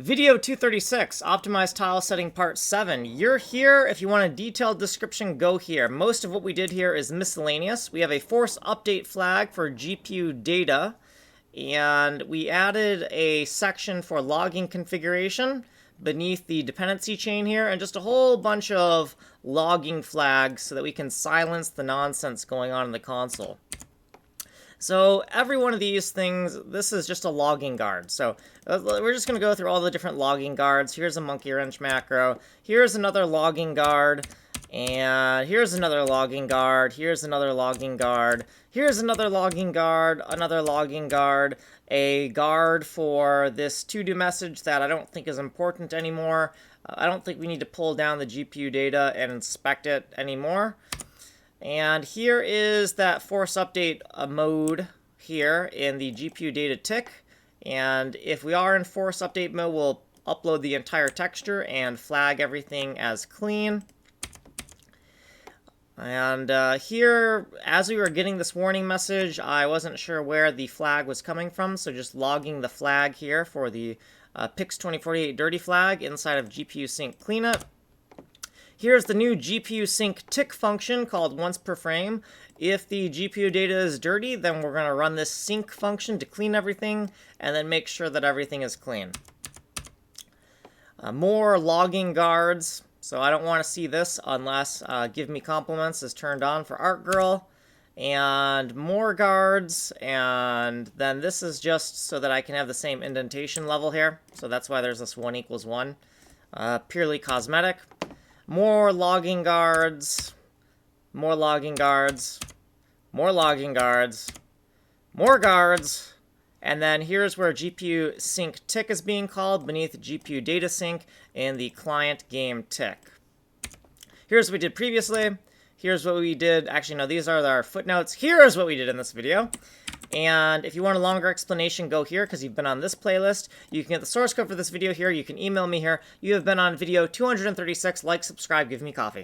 Video 236, Optimized Tile Setting Part 7. You're here. If you want a detailed description, go here. Most of what we did here is miscellaneous. We have a force update flag for GPU data, and we added a section for logging configuration beneath the dependency chain here, and just a whole bunch of logging flags so that we can silence the nonsense going on in the console. So every one of these things, this is just a logging guard. So we're just going to go through all the different logging guards. Here's a monkey wrench macro. Here's another logging guard. And here's another logging guard. Here's another logging guard. Here's another logging guard. Another logging guard. A guard for this to-do message that I don't think is important anymore. I don't think we need to pull down the GPU data and inspect it anymore. And here is that force update mode here in the GPU data tick. And if we are in force update mode, we'll upload the entire texture and flag everything as clean. And here, as we were getting this warning message, I wasn't sure where the flag was coming from, so just logging the flag here for the Pix2048 dirty flag inside of GPU sync cleanup. Here's the new GPU sync tick function called once per frame. If the GPU data is dirty, then we're going to run this sync function to clean everything and then make sure that everything is clean. More logging guards. So I don't want to see this unless Give Me Compliments is turned on for Art Girl. And more guards. And then this is just so that I can have the same indentation level here. So that's why there's this 1 = 1. Purely cosmetic. More logging guards, more logging guards, more logging guards, more guards, and then here's where GPU sync tick is being called beneath GPU data sync in the client game tick. Here's what we did previously. Here's what we did. Actually, no, these are our footnotes. Here's what we did in this video. And if you want a longer explanation, go here because you've been on this playlist. You can get the source code for this video here. You can email me here. You have been on video 236. Like, subscribe, give me coffee.